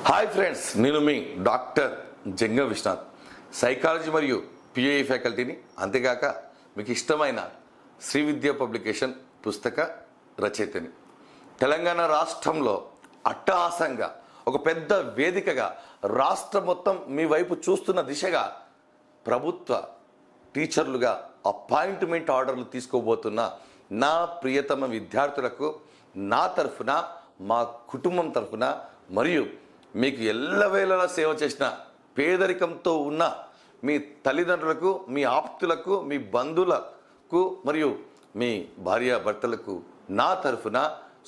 Hi friends, నేను మీ doctor జంగం Vishwanath, psychology మరియు PAE ఫ్యాకల్టీని, అంతేగాక మీకు ఇష్టమైన శ్రీ విద్య పబ్లికేషన్ పుస్తక రచయితని. తెలంగాణ రాష్ట్రంలో అట్టహాసంగా ఒక పెద్ద వేదికగా రాష్ట్రం మొత్తం మీ వైపు చూస్తున్న దిశగా ప్రభుత్వ టీచర్లుగా అపాయింట్మెంట్ ఆర్డర్లు తీసుకోబోతున్న నా ప్రియతమ విద్యార్థులకు నా తరఫున, మా కుటుంబం తరఫున మరియు మీకు ఎల్లవేళలా సేవ చేసిన పేదరికంతో ఉన్న మీ తల్లిదండ్రులకు, మీ ఆప్తులకు, మీ బంధువులకు మరియు మీ భార్యాభర్తలకు నా తరఫున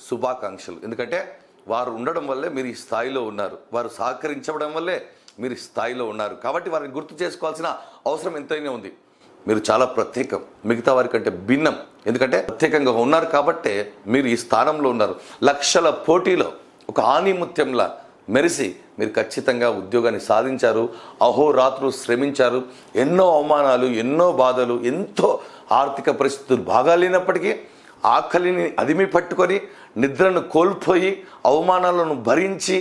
శుభాకాంక్షలు. ఎందుకంటే వారు ఉండడం వల్లే మీరు ఈ స్థాయిలో ఉన్నారు, వారు సహకరించడం వల్లే మీరు ఈ స్థాయిలో ఉన్నారు. కాబట్టి వారిని గుర్తు చేసుకోవాల్సిన అవసరం ఎంతైనా ఉంది. మీరు చాలా ప్రత్యేకం, మిగతా వారి కంటే భిన్నం. ఎందుకంటే ప్రత్యేకంగా ఉన్నారు కాబట్టే మీరు ఈ స్థానంలో ఉన్నారు. లక్షల పోటీలో ఒక ఆణిముత్యంలా మెరిసి మీరు ఖచ్చితంగా ఉద్యోగాన్ని సాధించారు. అహోరాత్రులు శ్రమించారు. ఎన్నో అవమానాలు, ఎన్నో బాధలు, ఎంతో ఆర్థిక పరిస్థితులు బాగాలేనప్పటికీ ఆకలిని అదిమి పట్టుకొని, నిద్రను కోల్పోయి, అవమానాలను భరించి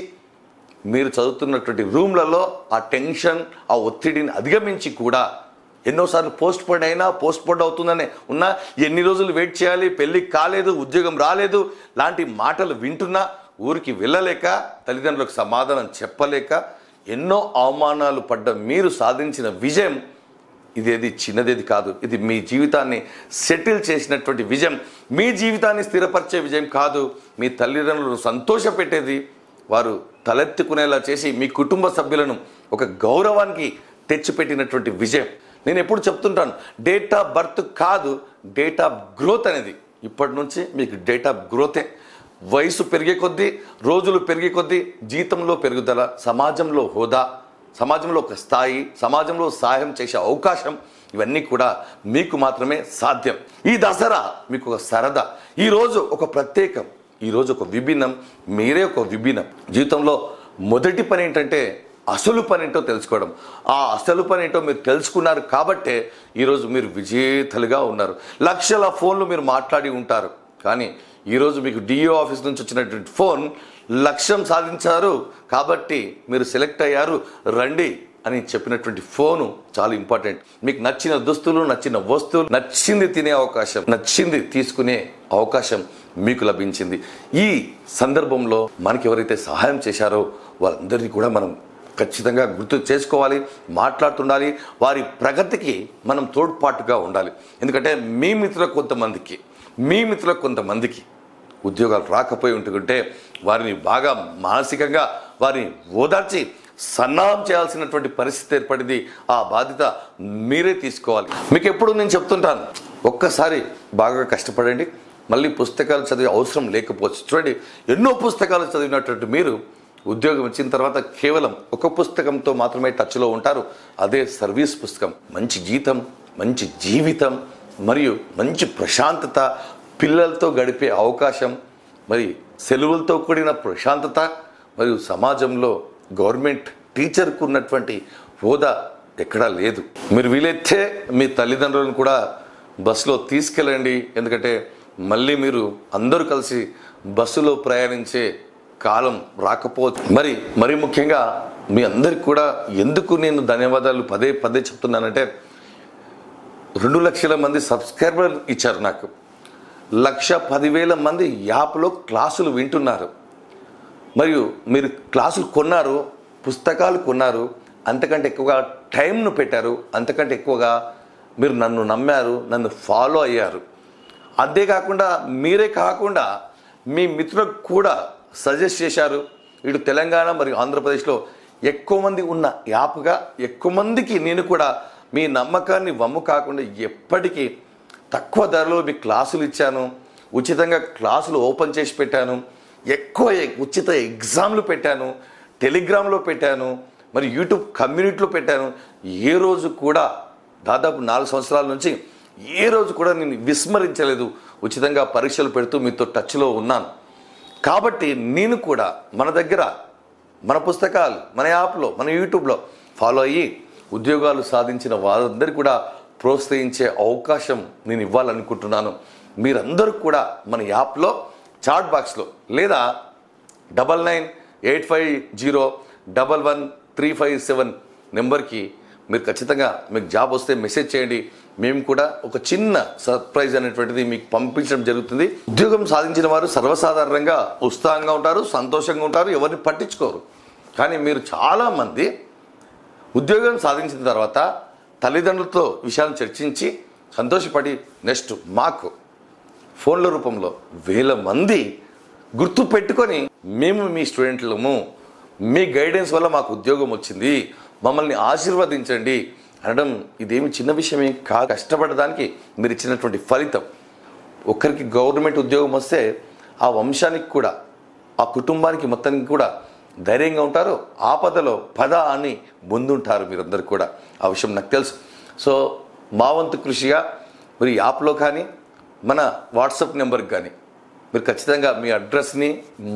మీరు చదువుతున్నటువంటి రూమ్లలో ఆ టెన్షన్, ఆ ఒత్తిడిని అధిగమించి కూడా ఎన్నోసార్లు పోస్ట్ పోన్ అవుతుందనే ఉన్నా, ఎన్ని రోజులు వెయిట్ చేయాలి, పెళ్ళి కాలేదు, ఉద్యోగం రాలేదు లాంటి మాటలు వింటున్నా, ఊరికి వెళ్ళలేక, తల్లిదండ్రులకు సమాధానం చెప్పలేక ఎన్నో అవమానాలు పడ్డ మీరు సాధించిన విజయం ఇదేది చిన్నదేది కాదు. ఇది మీ జీవితాన్ని సెటిల్ చేసినటువంటి విజయం, మీ జీవితాన్ని స్థిరపరిచే విజయం కాదు. మీ తల్లిదండ్రులను సంతోషపెట్టేది, వారు తలెత్తుకునేలా చేసి మీ కుటుంబ సభ్యులను ఒక గౌరవానికి తెచ్చిపెట్టినటువంటి విజయం. నేను ఎప్పుడు చెప్తుంటాను, డేట్ ఆఫ్ బర్త్ కాదు, డేట్ ఆఫ్ గ్రోత్ అనేది. ఇప్పటి నుంచి మీకు డేట్ ఆఫ్ గ్రోతే. వయసు పెరిగే కొద్దీ, రోజులు పెరిగే కొద్దీ జీతంలో పెరుగుదల, సమాజంలో హోదా, సమాజంలో ఒక స్థాయి, సమాజంలో సహాయం చేసే అవకాశం, ఇవన్నీ కూడా మీకు మాత్రమే సాధ్యం. ఈ దసరా మీకు ఒక సరదా, ఈరోజు ఒక ప్రత్యేకం, ఈరోజు ఒక విభిన్నం, మీరే ఒక విభిన్నం. జీవితంలో మొదటి పని ఏంటంటే అసలు పని ఏంటో తెలుసుకోవడం. ఆ అసలు పని ఏంటో మీరు తెలుసుకున్నారు కాబట్టే ఈరోజు మీరు విజేతలుగా ఉన్నారు. లక్షల ఫోన్లు మీరు మాట్లాడి ఉంటారు, కానీ ఈరోజు మీకు డిఓ ఆఫీస్ నుంచి వచ్చినటువంటి ఫోన్, లక్ష్యం సాధించారు కాబట్టి మీరు సెలెక్ట్ అయ్యారు, రండి అని చెప్పినటువంటి ఫోను చాలా ఇంపార్టెంట్. మీకు నచ్చిన దుస్తులు, నచ్చిన వస్తువులు, నచ్చింది తినే అవకాశం, నచ్చింది తీసుకునే అవకాశం మీకు లభించింది. ఈ సందర్భంలో మనకి ఎవరైతే సహాయం చేశారో వాళ్ళందరినీ కూడా మనం ఖచ్చితంగా గుర్తు చేసుకోవాలి, మాట్లాడుతుండాలి. వారి ప్రగతికి మనం తోడ్పాటుగా ఉండాలి. ఎందుకంటే మీ మిత్రులకు కొంతమందికి ఉద్యోగాలు రాకపోయి ఉంటుంటే వారిని బాగా మానసికంగా వారిని ఓదార్చి సన్నాహం చేయాల్సినటువంటి పరిస్థితి ఏర్పడింది. ఆ బాధ్యత మీరే తీసుకోవాలి. మీకు ఎప్పుడు నేను చెప్తుంటాను, ఒక్కసారి బాగా కష్టపడండి, మళ్ళీ పుస్తకాలు చదివే అవసరం లేకపోవచ్చు. చూడండి, ఎన్నో పుస్తకాలు చదివినటువంటి మీరు ఉద్యోగం వచ్చిన తర్వాత కేవలం ఒక పుస్తకంతో మాత్రమే టచ్లో ఉంటారు. అదే సర్వీస్ పుస్తకం. మంచి జీతం, మంచి జీవితం మరియు మంచి ప్రశాంతత, పిల్లలతో గడిపే అవకాశం, మరి సెలవులతో కూడిన ప్రశాంతత, మరియు సమాజంలో గవర్నమెంట్ టీచర్కు ఉన్నటువంటి హోదా ఎక్కడా లేదు. మీరు వీలైతే మీ తల్లిదండ్రులను కూడా బస్సులో తీసుకెళ్ళండి. ఎందుకంటే మళ్ళీ మీరు అందరూ కలిసి బస్సులో ప్రయాణించే కాలం రాకపోవచ్చు. మరి ముఖ్యంగా మీ అందరికి కూడా ఎందుకు నేను ధన్యవాదాలు పదే పదే చెప్తున్నానంటే, 2 లక్షల మంది సబ్స్క్రైబర్ ఇచ్చారు నాకు. 1,10,000 మంది యాప్లో క్లాసులు వింటున్నారు. మరియు మీరు క్లాసులు కొన్నారు, పుస్తకాలు కొన్నారు, అంతకంటే ఎక్కువగా టైంను పెట్టారు, అంతకంటే ఎక్కువగా మీరు నన్ను నమ్మారు, నన్ను ఫాలో అయ్యారు. అంతేకాకుండా మీరే కాకుండా మీ మిత్రులకు కూడా సజెస్ట్ చేశారు. ఇటు తెలంగాణ మరియు ఆంధ్రప్రదేశ్లో ఎక్కువ మంది ఉన్న యాప్గా ఎక్కువ మందికి నేను కూడా మీ నమ్మకాన్ని వమ్ము కాకుండా ఎప్పటికీ తక్కువ ధరలో మీ క్లాసులు ఇచ్చాను. ఉచితంగా క్లాసులు ఓపెన్ చేసి పెట్టాను. ఎక్కువ ఉచిత ఎగ్జామ్లు పెట్టాను. టెలిగ్రామ్లో పెట్టాను, మరి యూట్యూబ్ కమ్యూనిటీలో పెట్టాను. ఏ రోజు కూడా దాదాపు 4 సంవత్సరాల నుంచి ఏ రోజు కూడా నేను విస్మరించలేదు. ఉచితంగా పరీక్షలు పెడుతూ మీతో టచ్లో ఉన్నాను. కాబట్టి నేను కూడా మన దగ్గర, మన పుస్తకాలు, మన యాప్లో, మన యూట్యూబ్లో ఫాలో అయ్యి ఉద్యోగాలు సాధించిన వారందరికీ కూడా ప్రోత్సహించే అవకాశం నేను ఇవ్వాలనుకుంటున్నాను. మీరందరూ కూడా మన యాప్లో చాట్ బాక్స్లో లేదా 99 85011357 నెంబర్కి మీరు ఖచ్చితంగా మీకు జాబ్ వస్తే మెసేజ్ చేయండి. మేము కూడా ఒక చిన్న సర్ప్రైజ్ అనేటువంటిది మీకు పంపించడం జరుగుతుంది. ఉద్యోగం సాధించిన వారు సర్వసాధారణంగా ఉత్సాహంగా ఉంటారు, సంతోషంగా ఉంటారు, ఎవరిని పట్టించుకోరు. కానీ మీరు చాలామంది ఉద్యోగం సాధించిన తర్వాత తల్లిదండ్రులతో విషయాన్ని చర్చించి సంతోషపడి నెక్స్ట్ మాకు ఫోన్ల రూపంలో వేల మంది గుర్తు పెట్టుకొని మేము మీ స్టూడెంట్లము, మీ గైడెన్స్ వల్ల మాకు ఉద్యోగం వచ్చింది, మమ్మల్ని ఆశీర్వదించండి అనడం ఇదేమి చిన్న విషయమే కాదు. కష్టపడడానికి మీరు ఇచ్చినటువంటి ఫలితం. ఒక్కరికి గవర్నమెంట్ ఉద్యోగం వస్తే ఆ వంశానికి కూడా, ఆ కుటుంబానికి మొత్తానికి కూడా ధైర్యంగా ఉంటారు. ఆపదలో పద అని ముందుంటారు మీరందరూ కూడా. ఆ విషయం నాకు తెలుసు. సో మా వంతు కృషిగా మీరు యాప్లో కానీ మన వాట్సాప్ నెంబర్కి కానీ మీరు ఖచ్చితంగా మీ అడ్రస్ని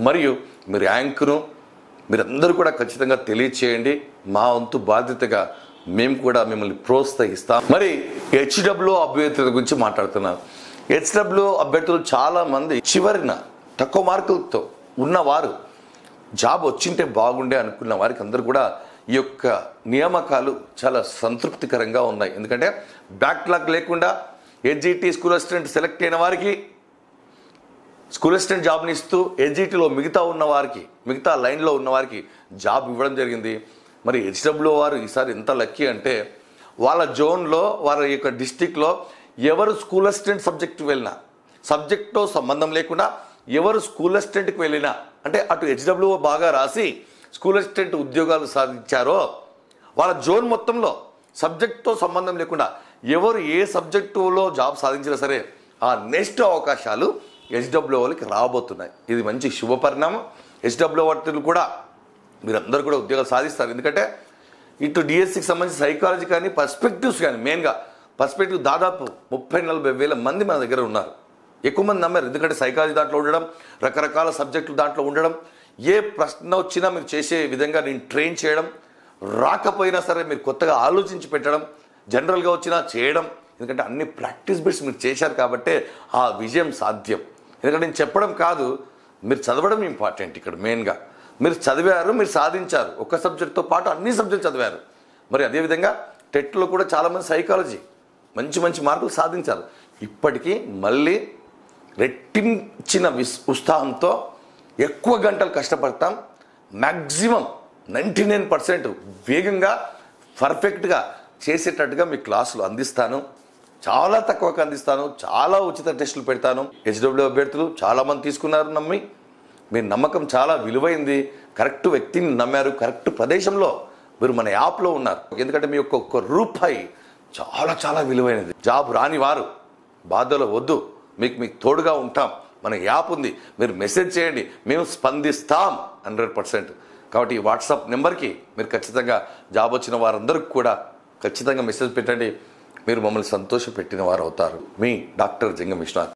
మరియు మీ ర్యాంకును మీరందరూ కూడా ఖచ్చితంగా తెలియచేయండి. మా వంతు బాధ్యతగా మేము కూడా మిమ్మల్ని ప్రోత్సహిస్తాం. మరి హెచ్డబ్ల్యూ అభ్యర్థుల గురించి మాట్లాడుతున్నాను. హెచ్డబ్ల్యూ అభ్యర్థులు చాలామంది చివరిన తక్కువ మార్కులతో ఉన్నవారు జాబ్ వచ్చింటే బాగుండే అనుకున్న వారికి అందరూ కూడా ఈ యొక్క నియామకాలు చాలా సంతృప్తికరంగా ఉన్నాయి. ఎందుకంటే బ్యాక్లాగ్ లేకుండా ఎస్జిటి స్కూల్ అసిస్టెంట్ సెలెక్ట్ అయిన వారికి స్కూల్ అసిస్టెంట్ జాబ్ని ఇస్తూ ఎస్జిటిలో మిగతా లైన్లో ఉన్న వారికి జాబ్ ఇవ్వడం జరిగింది. మరి హెచ్డబ్ల్యూ వారు ఈసారి ఎంత లక్కీ అంటే వాళ్ళ జోన్లో, వాళ్ళ యొక్క డిస్టిక్లో ఎవరు స్కూల్ అసిస్టెంట్ సబ్జెక్ట్తో సంబంధం లేకుండా ఎవరు స్కూల్ అసిస్టెంట్కి వెళ్ళినా, అంటే అటు హెచ్డబ్ల్యూ బాగా రాసి స్కూల్ అసిస్టెంట్ ఉద్యోగాలు సాధించారో వాళ్ళ జోన్ మొత్తంలో సబ్జెక్ట్తో సంబంధం లేకుండా ఎవరు ఏ సబ్జెక్టులో జాబ్ సాధించినా సరే ఆ నెక్స్ట్ అవకాశాలు హెచ్డబ్ల్యూ వాళ్ళకి రాబోతున్నాయి. ఇది మంచి శుభపరిణామం. హెచ్డబ్ల్యూ వాళ్ళు కూడా మీరందరూ కూడా ఉద్యోగాలు సాధిస్తారు. ఎందుకంటే ఇటు డిఎస్సికి సంబంధించి సైకాలజీ కానీ పర్స్పెక్టివ్స్ కానీ, మెయిన్గా పర్స్పెక్టివ్ దాదాపు 30-40 వేల మంది మన దగ్గర ఉన్నారు. ఎక్కువ మంది నమ్మారు. ఎందుకంటే సైకాలజీ దాంట్లో ఉండడం, రకరకాల సబ్జెక్టులు దాంట్లో ఉండడం, ఏ ప్రశ్న వచ్చినా మీరు చేసే విధంగా నేను ట్రైన్ చేయడం, రాకపోయినా సరే మీరు కొత్తగా ఆలోచించి పెట్టడం, జనరల్గా వచ్చినా చేయడం. ఎందుకంటే అన్ని ప్రాక్టీస్ బిట్స్ మీరు చేశారు కాబట్టే ఆ విజయం సాధ్యం. ఎందుకంటే నేను చెప్పడం కాదు, మీరు చదవడం ఇంపార్టెంట్. ఇక్కడ మెయిన్గా మీరు చదివారు, మీరు సాధించారు. ఒక సబ్జెక్ట్తో పాటు అన్ని సబ్జెక్ట్ చదివారు. మరి అదేవిధంగా టెట్లో కూడా చాలామంది సైకాలజీ మంచి మార్కులు సాధించారు. ఇప్పటికీ మళ్ళీ రెట్టించిన ఉత్సాహంతో ఎక్కువ గంటలు కష్టపడతాం. మ్యాక్సిమం 99% వేగంగా పర్ఫెక్ట్గా చేసేటట్టుగా మీ క్లాసులు అందిస్తాను. చాలా తక్కువగా అందిస్తాను. చాలా ఉచిత టెస్టులు పెడతాను. హెచ్డబ్ల్యూ అభ్యర్థులు చాలామంది తీసుకున్నారు నమ్మి. మీ నమ్మకం చాలా విలువైంది. కరెక్ట్ వ్యక్తిని నమ్మారు. కరెక్ట్ ప్రదేశంలో మీరు మన యాప్లో ఉన్నారు. ఎందుకంటే మీ యొక్క ఒక్క రూపాయి చాలా విలువైనది. జాబ్ రాని వారు బాధలో వద్దు, మీకు తోడుగా ఉంటాం. మన యాప్ ఉంది, మీరు మెసేజ్ చేయండి, మేము స్పందిస్తాం 100%. కాబట్టి ఈ వాట్సాప్ నెంబర్కి మీరు ఖచ్చితంగా జాబ్ వచ్చిన వారందరికీ కూడా ఖచ్చితంగా మెసేజ్ పెట్టండి. మీరు మమ్మల్ని సంతోషపెట్టిన వారు అవుతారు. మీ డాక్టర్ జంగం విశ్వనాథ్.